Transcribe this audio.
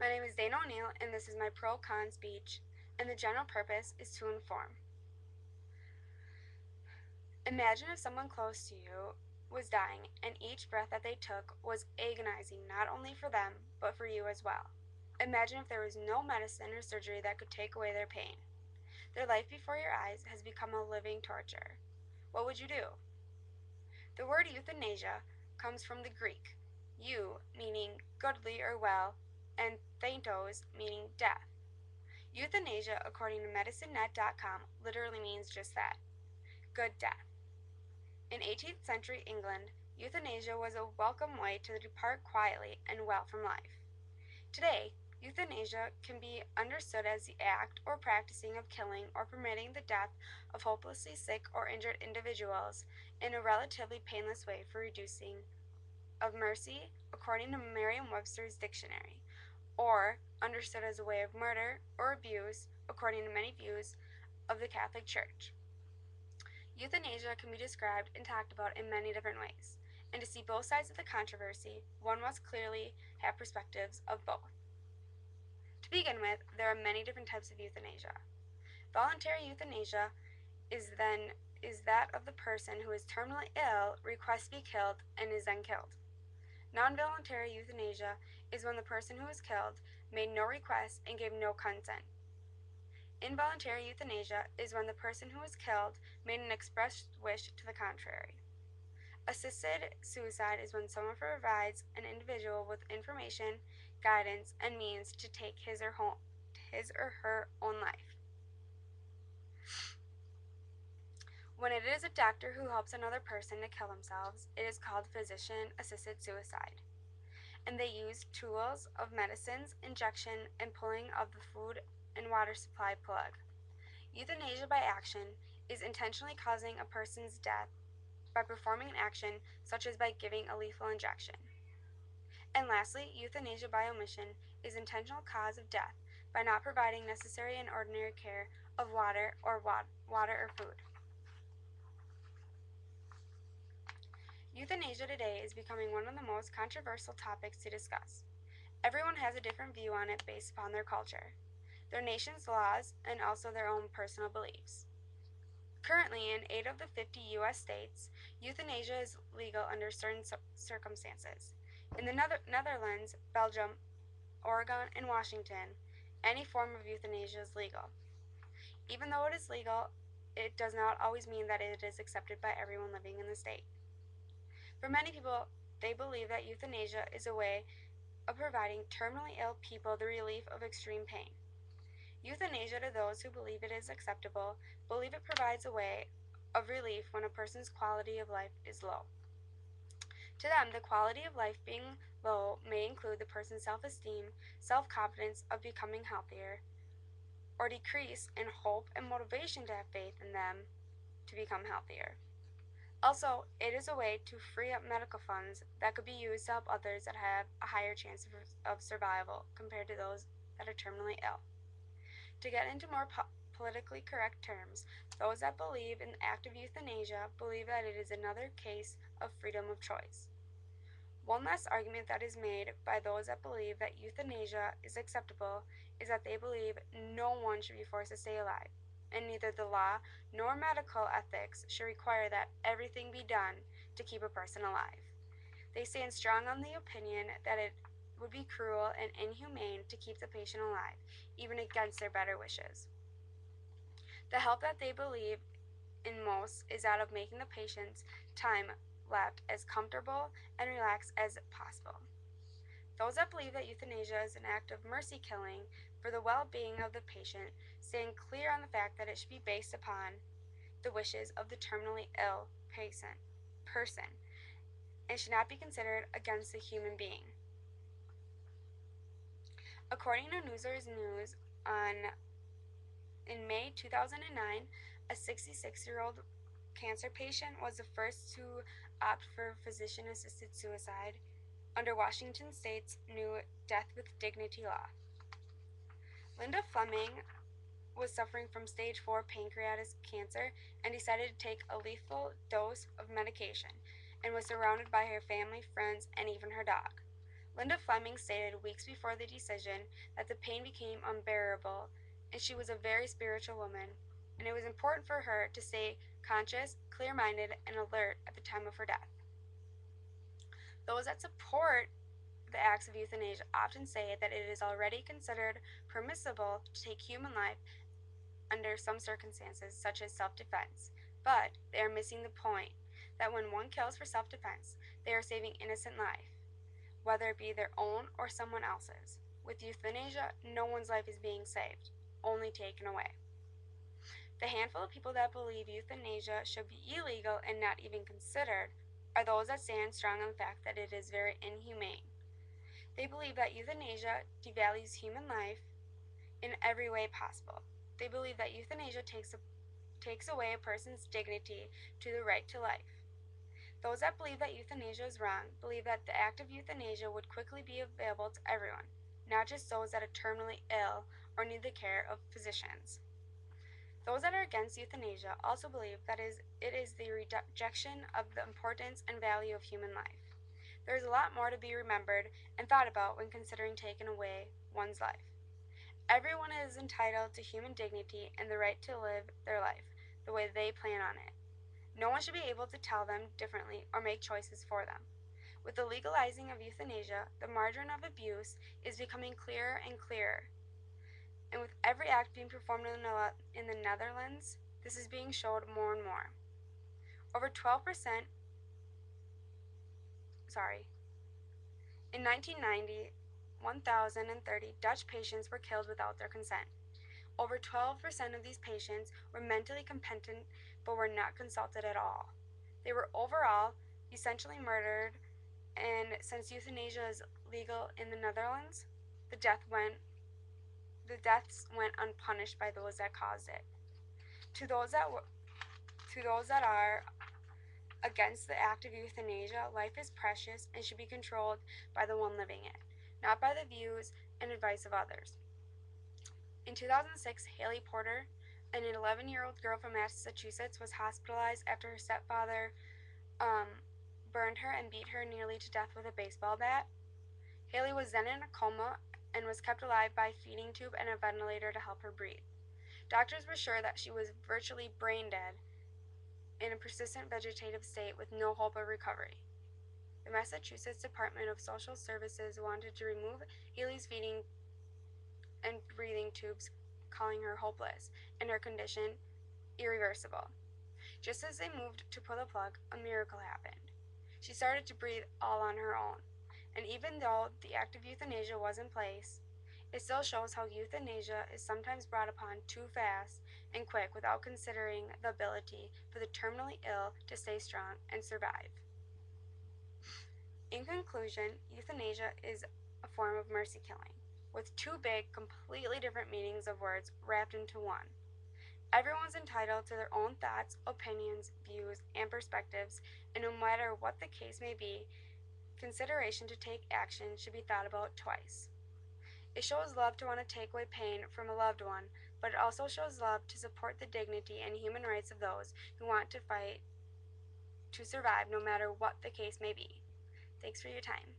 My name is Dana O'Neill, and this is my pro-con speech, and the general purpose is to inform. Imagine if someone close to you was dying, and each breath that they took was agonizing not only for them, but for you as well. Imagine if there was no medicine or surgery that could take away their pain. Their life before your eyes has become a living torture. What would you do? The word euthanasia comes from the Greek, eu meaning goodly or well, and thantos meaning death. Euthanasia, according to MedicineNet.com, literally means just that, good death. In 18th century England, euthanasia was a welcome way to depart quietly and well from life. Today, euthanasia can be understood as the act or practicing of killing or permitting the death of hopelessly sick or injured individuals in a relatively painless way for reducing of mercy, according to Merriam-Webster's dictionary, or understood as a way of murder or abuse, according to many views of the Catholic Church. Euthanasia can be described and talked about in many different ways, and to see both sides of the controversy, one must clearly have perspectives of both. To begin with, there are many different types of euthanasia. Voluntary euthanasia is that of the person who is terminally ill, requests to be killed, and is then killed. Non-voluntary euthanasia is when the person who was killed made no request and gave no consent. Involuntary euthanasia is when the person who was killed made an express wish to the contrary. Assisted suicide is when someone provides an individual with information, guidance, and means to take his or her own life. When it is a doctor who helps another person to kill themselves, it is called physician-assisted suicide, and they use tools of medicines, injection, and pulling of the food and water supply plug. Euthanasia by action is intentionally causing a person's death by performing an action such as by giving a lethal injection. And lastly, euthanasia by omission is intentional cause of death by not providing necessary and ordinary care of water or food. Euthanasia today is becoming one of the most controversial topics to discuss. Everyone has a different view on it based upon their culture, their nation's laws, and also their own personal beliefs. Currently, in 8 of the 50 U.S. states, euthanasia is legal under certain circumstances. In the Netherlands, Belgium, Oregon, and Washington, any form of euthanasia is legal. Even though it is legal, it does not always mean that it is accepted by everyone living in the state. For many people, they believe that euthanasia is a way of providing terminally ill people the relief of extreme pain. Euthanasia, to those who believe it is acceptable, believe it provides a way of relief when a person's quality of life is low. To them, the quality of life being low may include the person's self-esteem, self-confidence of becoming healthier, or decrease in hope and motivation to have faith in them to become healthier. Also, it is a way to free up medical funds that could be used to help others that have a higher chance of survival compared to those that are terminally ill. To get into more politically correct terms, those that believe in the act of euthanasia believe that it is another case of freedom of choice. One last argument that is made by those that believe that euthanasia is acceptable is that they believe no one should be forced to stay alive, and neither the law nor medical ethics should require that everything be done to keep a person alive. They stand strong on the opinion that it would be cruel and inhumane to keep the patient alive, even against their better wishes. The help that they believe in most is that of making the patient's time left as comfortable and relaxed as possible. Those that believe that euthanasia is an act of mercy killing for the well-being of the patient stand clear on the fact that it should be based upon the wishes of the terminally ill person and should not be considered against the human being. According to Newsers News, in May 2009, a 66-year-old cancer patient was the first to opt for physician-assisted suicide under Washington State's new Death with Dignity law. Linda Fleming was suffering from stage 4 pancreatic cancer and decided to take a lethal dose of medication and was surrounded by her family, friends, and even her dog. Linda Fleming stated weeks before the decision that the pain became unbearable, and she was a very spiritual woman, and it was important for her to stay conscious, clear-minded, and alert at the time of her death. Those that support the acts of euthanasia often say that it is already considered permissible to take human life under some circumstances, such as self-defense, but they are missing the point that when one kills for self-defense, they are saving innocent life, whether it be their own or someone else's. With euthanasia, no one's life is being saved, only taken away. The handful of people that believe euthanasia should be illegal and not even considered are those that stand strong on the fact that it is very inhumane. They believe that euthanasia devalues human life in every way possible. They believe that euthanasia takes away a person's dignity to the right to life. Those that believe that euthanasia is wrong believe that the act of euthanasia would quickly be available to everyone, not just those that are terminally ill or need the care of physicians. Those that are against euthanasia also believe that it is the rejection of the importance and value of human life. There is a lot more to be remembered and thought about when considering taking away one's life. Everyone is entitled to human dignity and the right to live their life the way they plan on it. No one should be able to tell them differently or make choices for them. With the legalizing of euthanasia, the margin of abuse is becoming clearer and clearer. And with every act being performed in the Netherlands, this is being showed more and more. Over 12%, in 1990, 1,030 Dutch patients were killed without their consent. Over 12% of these patients were mentally competent but were not consulted at all. They were overall essentially murdered, and since euthanasia is legal in the Netherlands, the deaths went unpunished by those that caused it. To those that are against the act of euthanasia, life is precious and should be controlled by the one living it, not by the views and advice of others. In 2006, Haley Porter, an 11-year-old girl from Massachusetts, was hospitalized after her stepfather burned her and beat her nearly to death with a baseball bat. Haley was then in a coma and was kept alive by a feeding tube and a ventilator to help her breathe. Doctors were sure that she was virtually brain dead in a persistent vegetative state with no hope of recovery. The Massachusetts Department of Social Services wanted to remove Haley's feeding and breathing tubes, calling her hopeless and her condition irreversible. Just as they moved to pull the plug, a miracle happened. She started to breathe all on her own, and even though the act of euthanasia was in place, it still shows how euthanasia is sometimes brought upon too fast and quick without considering the ability for the terminally ill to stay strong and survive. In conclusion, euthanasia is a form of mercy killing, with two big, completely different meanings of words wrapped into one. Everyone's entitled to their own thoughts, opinions, views, and perspectives, and no matter what the case may be, consideration to take action should be thought about twice. It shows love to want to take away pain from a loved one, but it also shows love to support the dignity and human rights of those who want to fight to survive no matter what the case may be. Thanks for your time.